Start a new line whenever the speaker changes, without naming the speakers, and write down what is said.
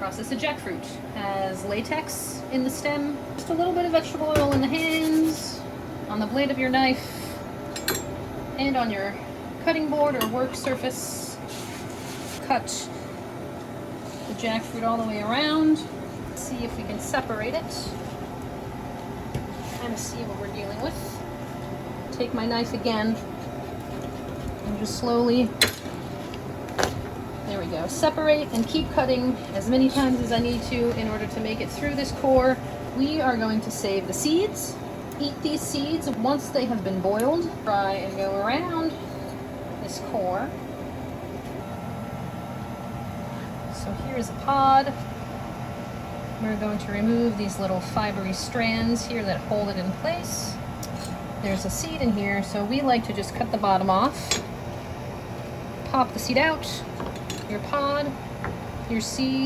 process of jackfruit. Has latex in the stem, just a little bit of vegetable oil in the hands, on the blade of your knife, and on your cutting board or work surface. Cut the jackfruit all the way around. See if we can separate it. Kind of see what we're dealing with. Take my knife again and just slowly, there we go, separate and keep cutting as many times as I need to in order to make it through this core. We are going to save the seeds. Eat these seeds once they have been boiled. Try and go around this core. So here's a pod. We're going to remove these little fibery strands here that hold it in place. There's a seed in here, so we like to just cut the bottom off. Pop the seed out, your pod, your seed.